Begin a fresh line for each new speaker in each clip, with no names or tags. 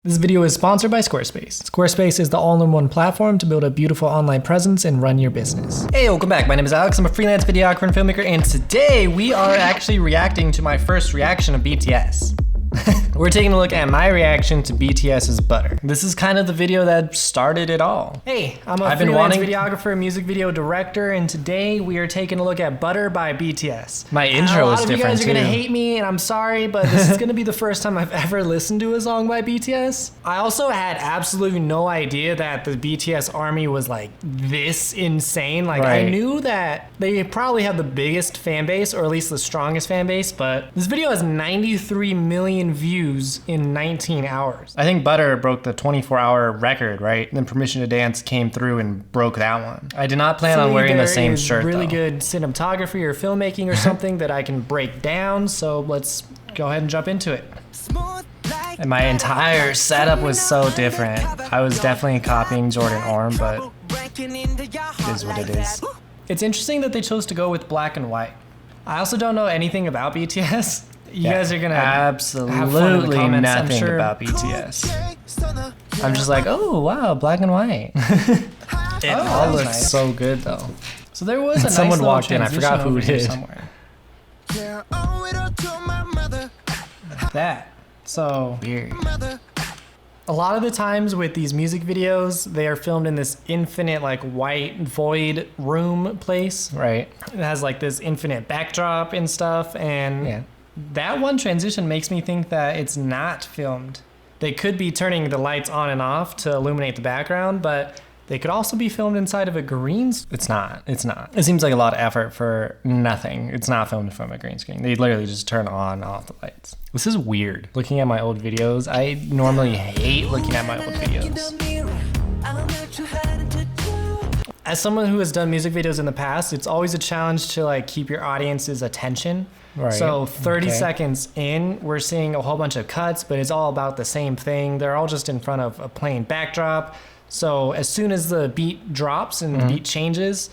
This video is sponsored by Squarespace. Squarespace is the all-in-one platform to build a beautiful online presence and run your business. Hey, welcome back. My name is Alex. I'm a freelance videographer and filmmaker, and today we are actually reacting to my first reaction of BTS. We're taking a look at my reaction to BTS's Butter. This is kind of the video that started it all. Hey, I'm a freelance videographer, music video director, and today we are taking a look at Butter by BTS. My intro was different too. A lot of you guys are gonna hate me, and I'm sorry, but this is gonna be the first time I've ever listened to a song by BTS. I also had absolutely no idea that the BTS army was like this insane. Like I knew that they probably have the biggest fan base, or at least the strongest fan base, but this video has 93 million views in 19 hours. I think Butter broke the 24-hour record, right? And then Permission to Dance came through and broke that one. I did not plan on wearing the same shirt, really good cinematography or filmmaking or something that I can break down, so let's go ahead and jump into it. And my entire setup was so different. I was definitely copying Jordan Orm, but it is what it is. It's interesting that they chose to go with black and white. I also don't know anything about BTS. You guys are gonna absolutely nothing about BTS. I'm just like, oh wow, black and white. It all looks so good though. So there was a someone walked in. I forgot who it is. Somewhere. That so weird. A lot of the times with these music videos, they are filmed in this infinite like white void room place. Right. It has like this infinite backdrop and stuff, and that one transition makes me think that it's not filmed. They could be turning the lights on and off to illuminate the background, but they could also be filmed inside of a green screen. It's not. It seems like a lot of effort for nothing. It's not filmed from a green screen. They literally just turn on and off the lights. This is weird. Looking at my old videos, I normally hate looking at my old videos. As someone who has done music videos in the past, it's always a challenge to like keep your audience's attention. Right. So 30 seconds in, we're seeing a whole bunch of cuts, but it's all about the same thing. They're all just in front of a plain backdrop. So as soon as the beat drops and the beat changes,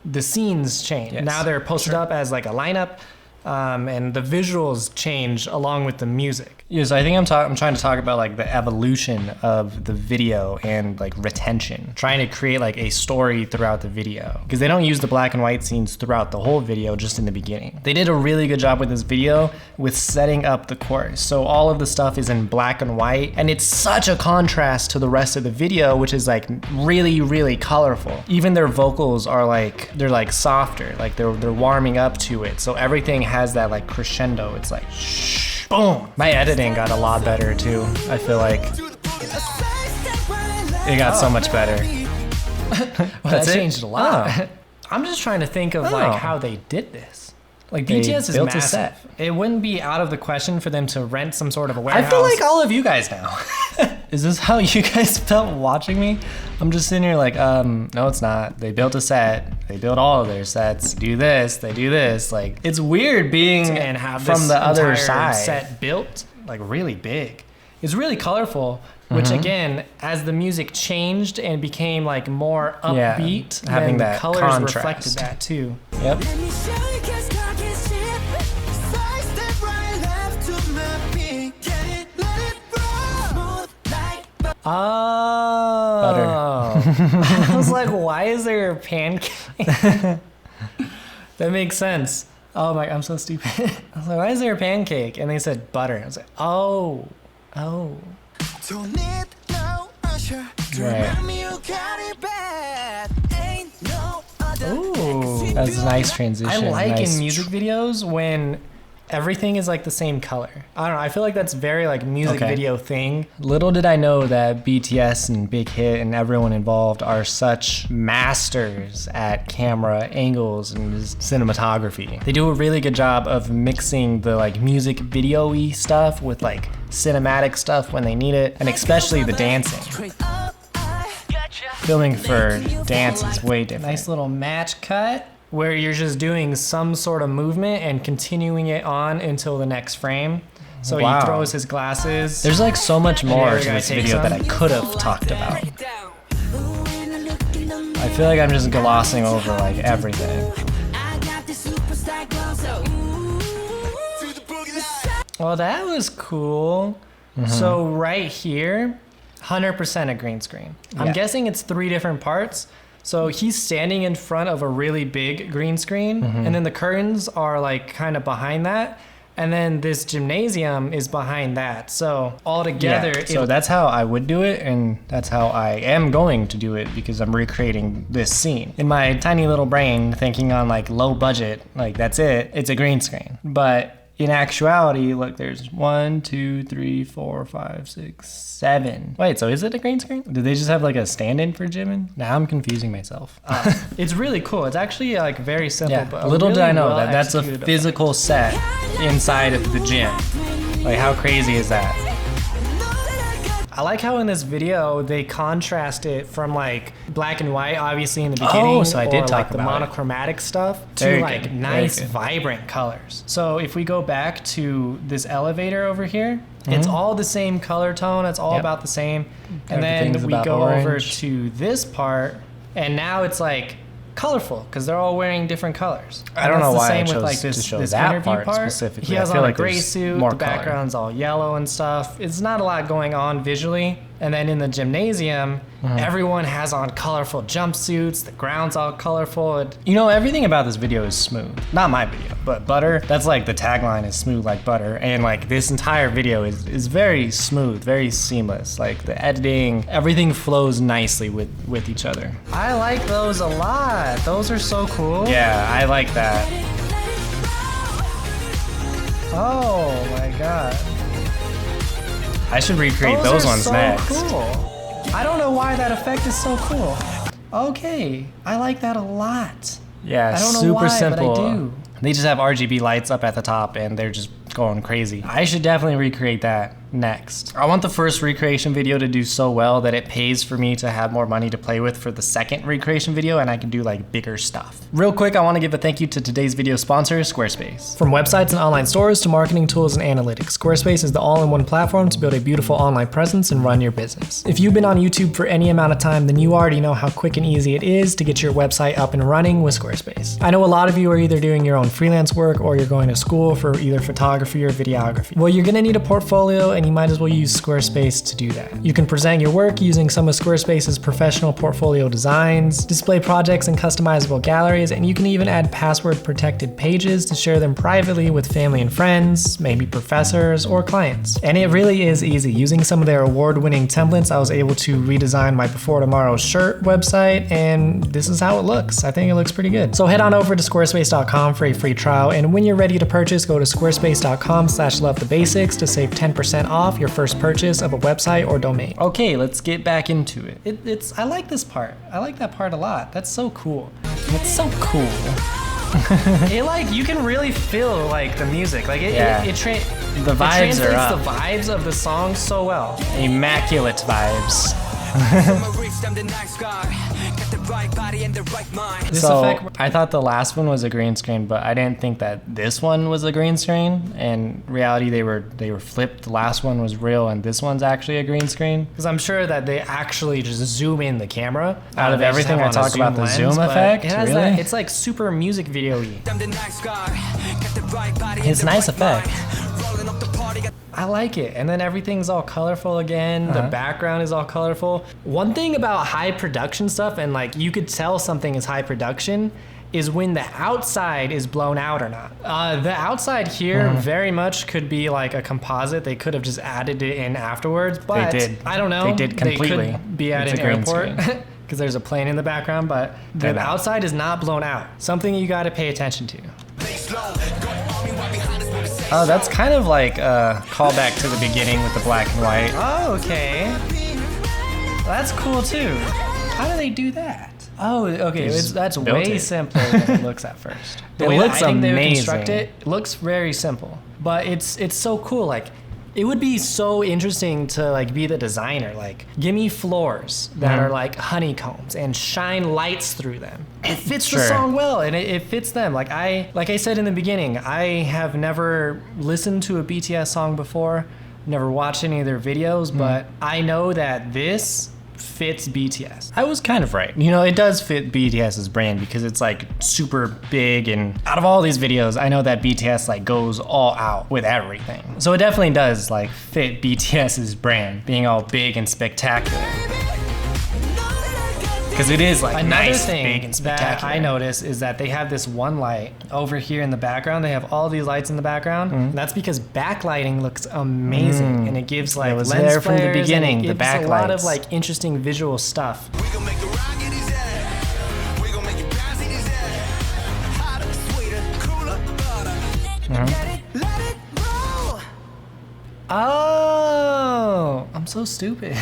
the scenes change. Yes. Now they're posted up as like a lineup, and the visuals change along with the music. Yes, I think I'm trying to talk about like the evolution of the video and like retention. Trying to create like a story throughout the video. Because they don't use the black and white scenes throughout the whole video, just in the beginning. They did a really good job with this video with setting up the chorus. So all of the stuff is in black and white, and it's such a contrast to the rest of the video, which is like really, really colorful. Even their vocals are like, they're like softer, like they're warming up to it. So everything has that like crescendo. It's like shh. Boom! My editing got a lot better too. I feel like it got so much better. That changed a lot. I'm just trying to think of like how they did this. Like BTS is massive. It wouldn't be out of the question for them to rent some sort of a warehouse. I feel like all of you guys now. Is this how you guys felt watching me? I'm just sitting here like, no, it's not. They built a set. They built all of their sets. Do this. They do this. Like, it's weird being and have from the other side. Set built like really big. It's really colorful. Which again, as the music changed and became like more upbeat, having that the colors contrast. Reflected that too. Yep. Oh, Butter. I was like, why is there a pancake? That makes sense. Oh my, I'm so stupid. I was like, why is there a pancake? And they said butter. I was like, oh. Don't need no pressure. Ooh, that's a nice transition. I like in music videos when everything is like the same color. I don't know, I feel like that's very like music video thing. Little did I know that BTS and Big Hit and everyone involved are such masters at camera angles and cinematography. They do a really good job of mixing the like music video-y stuff with like cinematic stuff when they need it, and especially the dancing. Filming for dance is way different. Nice little match cut where you're just doing some sort of movement and continuing it on until the next frame. So he throws his glasses. There's like so much more to this video that I could have talked about. I feel like I'm just glossing over like everything. Well, that was cool. So right here, 100% a green screen. I'm guessing it's 3 different parts. So he's standing in front of a really big green screen, and then the curtains are like kind of behind that. And then this gymnasium is behind that. So all together.
So that's how I would do it, and that's how I am going to do it, because I'm recreating this scene. In my tiny little brain, thinking on like low budget, like that's it, it's a green screen. But in actuality, look, there's 1, 2, 3, 4, 5, 6, 7. Wait, so is it a green screen? Did they just have like a stand-in for gymming? Now I'm confusing myself.
It's really cool. It's actually like very simple. But
little
really
did I know
well
that that's a physical set inside of the gym. Like, how crazy is that?
I like how in this video they contrast it from like black and white, obviously in the beginning,
so I did talk
like the
about
monochromatic stuff,
Very
to like
good.
nice, vibrant colors. So if we go back to this elevator over here, it's all the same color tone. It's all about the same. And then we go over to this part, and now it's like colorful because they're all wearing different colors.
I don't know why I
chose
chose
like
to show
this
that
interview
part specifically.
He has
I feel
on
like
a gray
there's
suit.
more
The
color.
background's all yellow and stuff. It's not a lot going on visually. And then in the gymnasium, everyone has on colorful jumpsuits. The ground's all colorful.
You know, everything about this video is smooth. Not my video, but butter. That's like the tagline is smooth like butter. And like this entire video is very smooth, very seamless. Like the editing, everything flows nicely with each other.
I like those a lot. Those are so cool.
Yeah, I like that.
Oh my God.
I should recreate those ones
so
next.
Cool. I don't know why that effect is so cool. Okay, I like that a lot.
Yeah,
I don't know
super
why,
simple.
but I do.
They just have RGB lights up at the top and they're just going crazy. I should definitely recreate that next. I want the first recreation video to do so well that it pays for me to have more money to play with for the second recreation video, and I can do like bigger stuff. Real quick, I want to give a thank you to today's video sponsor, Squarespace.
From websites and online stores to marketing tools and analytics, Squarespace is the all-in-one platform to build a beautiful online presence and run your business. If you've been on YouTube for any amount of time, then you already know how quick and easy it is to get your website up and running with Squarespace. I know a lot of you are either doing your own freelance work or you're going to school for either photography or videography. Well, you're gonna need a portfolio, and you might as well use Squarespace to do that. You can present your work using some of Squarespace's professional portfolio designs, display projects in customizable galleries, and you can even add password protected pages to share them privately with family and friends, maybe professors or clients. And it really is easy. Using some of their award-winning templates, I was able to redesign my Before Tomorrow shirt website, and this is how it looks. I think it looks pretty good. So head on over to squarespace.com for a free trial, and when you're ready to purchase, go to squarespace.com/LoveTheBasics to save 10% off your first purchase of a website or domain.
Okay, let's get back into it.
I like this part. I like that part a lot. That's so cool.
It's so cool.
It like, you can really feel like the music. Like
The
it
vibes are up.
translates the vibes of the song so well.
Immaculate vibes.
This
So
effect,
I thought the last one was a green screen, but I didn't think that this one was a green screen. In reality, they were flipped. The last one was real, and this one's actually a green screen.
because I'm sure that they actually just zoom in the camera.
Out of
They just
everything
have
I
on a
talk about the
lens,
zoom
but
effect,
it has
really?
that, it's like super music video-y.
It's a nice effect.
I like it. And then everything's all colorful again. The background is all colorful. One thing about high production stuff, and like you could tell something is high production, is when the outside is blown out or not. The outside here very much could be like a composite. They could have just added it in afterwards, but
They did.
I don't know.
They did completely.
They could be at
It's
an
a green
airport
screen.
because there's a plane in the background, but the outside is not blown out. Something you got to pay attention to.
Oh, that's kind of like a callback to the beginning with the black and white.
Oh, okay. That's cool too. How do they do that? Oh, okay. That's
built
way
it.
simpler than it looks at first. The
It
way
looks
that I think they would
amazing.
construct it looks very simple, but it's so cool. Like, it would be so interesting to like be the designer. Like, give me floors that are like honeycombs and shine lights through them. It fits the
Sure.
song well, and it fits them. Like I said in the beginning, I have never listened to a BTS song before, never watched any of their videos, but I know that this
fits BTS. I was kind of right. You know, it does fit BTS's brand because it's like super big, and out of all these videos, I know that BTS like goes all out with everything. So it definitely does like fit BTS's brand, being all big and spectacular. Because it is like nice, big, and spectacular. That I notice is that they have this one light over here in the background. They have all these lights in the background. And that's because backlighting looks amazing, and it gives like lens there from the beginning. The backlights, a lot of like interesting visual stuff. Oh, I'm so stupid.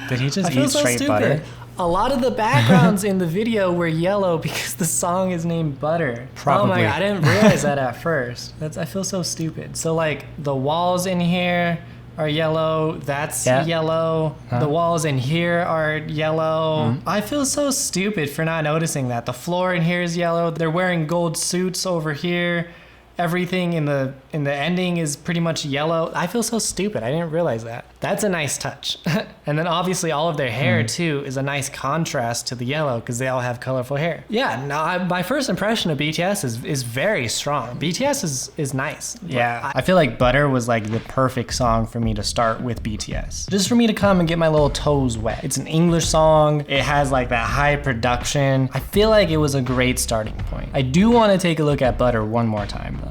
Did he just eat straight butter? A lot of the backgrounds in the video were yellow because the song is named Butter.
Probably.
Oh my God, I didn't realize that at first. I feel so stupid. So like the walls in here are yellow, that's yellow. The walls in here are yellow. I feel so stupid for not noticing that. The floor in here is yellow. They're wearing gold suits over here. Everything in the ending is pretty much yellow. I feel so stupid. I didn't realize that. That's a nice touch. And then obviously all of their hair too is a nice contrast to the yellow because they all have colorful hair. Yeah, no, my first impression of BTS is very strong. BTS is nice. Yeah, I feel like Butter was like the perfect song for me to start with BTS. Just for me to come and get my little toes wet. It's an English song. It has like that high production. I feel like it was a great starting point. I do want to take a look at Butter one more time though.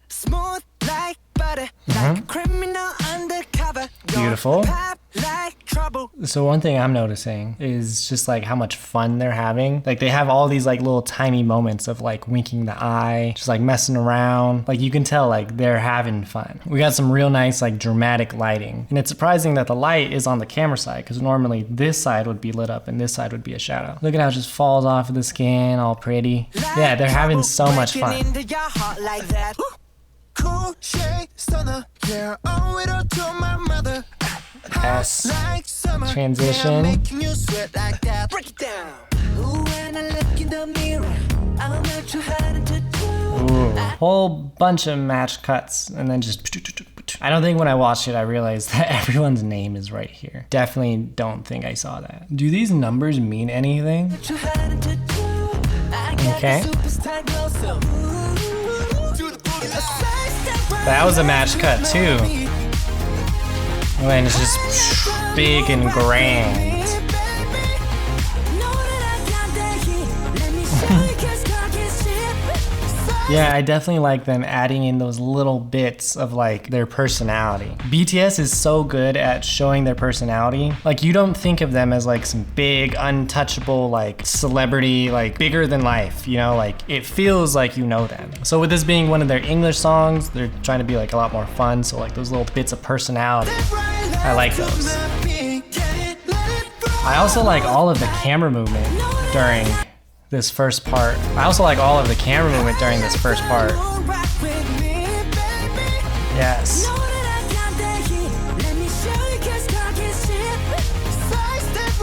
Smooth like butter, like a criminal undercover.
Beautiful.
Pop like trouble.
So one thing I'm noticing is just like how much fun they're having. Like they have all these like little tiny moments of like winking the eye, just like messing around. Like you can tell like they're having fun. We got some real nice like dramatic lighting. And it's surprising that the light is on the camera side because normally this side would be lit up and this side would be a shadow. Look at how it just falls off of the skin, all pretty. Yeah, they're having so much fun.
Cool shade stunner, yeah, owe it all to my mother.
S
Like summer,
transition.
yeah, making you sweat like that. Break it down. Ooh, when I look in the mirror, I'm not too hard to do.
Ooh, whole bunch of match cuts and then just. I don't think when I watched it I realized that everyone's name is right here. Definitely don't think I saw that. Do these numbers mean anything? Okay. That was a match cut too. And it's just big and grand. Yeah, I definitely like them adding in those little bits of like their personality. BTS is so good at showing their personality. Like you don't think of them as like some big, untouchable like celebrity, like bigger than life, you know, like it feels like you know them. So with this being one of their English songs, they're trying to be like a lot more fun. So like those little bits of personality, I like those. I also like all of the camera movement during this first part. I also like all of the camera movement during this first part. Yes.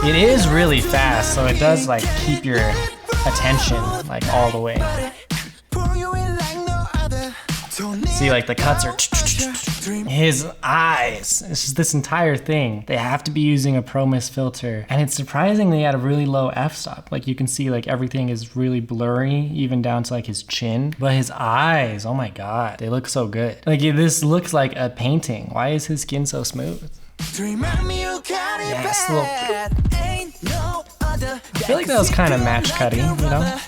It is really fast, so it does like keep your attention like all the way. See, like the cuts are his eyes. It's just this entire thing. They have to be using a Pro Mist filter, and it's surprising they had a really low f-stop. Like you can see, like everything is really blurry, even down to like his chin. But his eyes, oh my god, they look so good. Like this looks like a painting. Why is his skin so smooth? Yes, little. I feel like that was kind of match cutting, you know?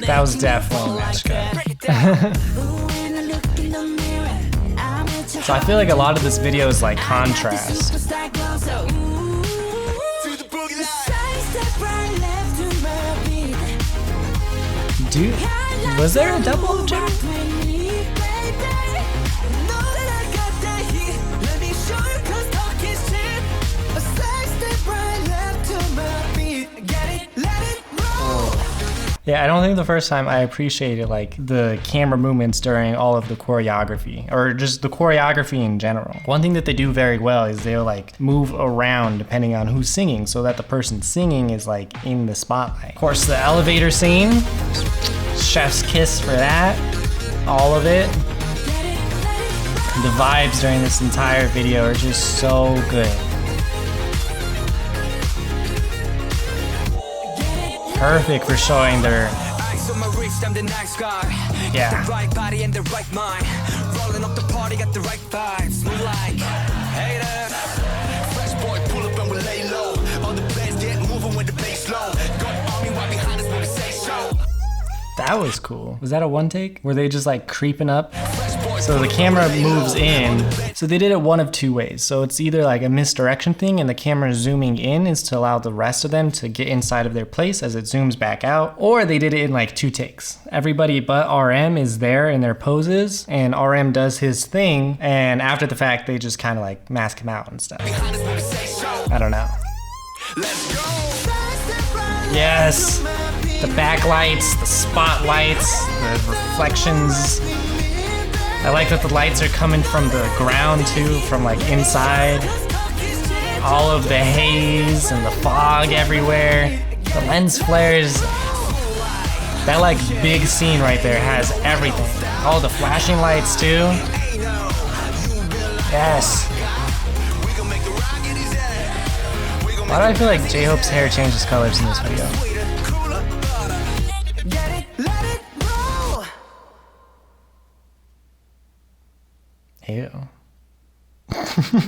That was definitely match cut. So I feel like a lot of this video is like contrast. Dude, was there a double jump? Yeah, I don't think the first time I appreciated like the camera movements during all of the choreography, or just the choreography in general. One thing that they do very well is they'll like move around depending on who's singing, so that the person singing is like in the spotlight. Of course, the elevator scene, chef's kiss for that, all of it. The vibes during this entire video are just so good. Perfect for showing their... Yeah. That was cool. Was that a one take? Were they just like creeping up? So the camera moves in. So they did it one of two ways. So it's either like a misdirection thing and the camera zooming in is to allow the rest of them to get inside of their place as it zooms back out. Or they did it in like 2 takes. Everybody but RM is there in their poses and RM does his thing. And after the fact, they just kind of like mask him out and stuff. I don't know. Yes. The backlights, the spotlights, the reflections. I like that the lights are coming from the ground too, from like inside. All of the haze and the fog everywhere. The lens flares. That like big scene right there has everything. All the flashing lights too. Yes. Why do I feel like J-Hope's hair changes colors in this video? Ew.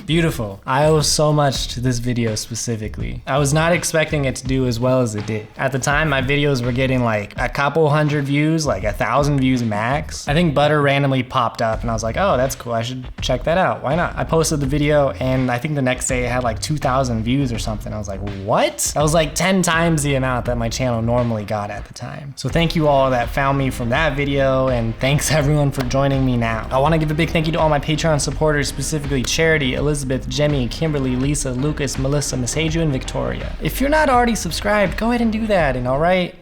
Beautiful. I owe so much to this video specifically. I was not expecting it to do as well as it did. At the time, my videos were getting like a couple hundred views, like 1,000 views max. I think Butter randomly popped up and I was like, oh, that's cool. I should check that out. Why not? I posted the video and I think the next day it had like 2,000 views or something. I was like, what? That was like 10 times the amount that my channel normally got at the time. So thank you all that found me from that video and thanks everyone for joining me now. I want to give a big thank you to all my Patreon supporters, specifically Charity, Elizabeth, Jemmy, Kimberly, Lisa, Lucas, Melissa, Miss Haju, and Victoria. If you're not already subscribed, go ahead and do that, and all right.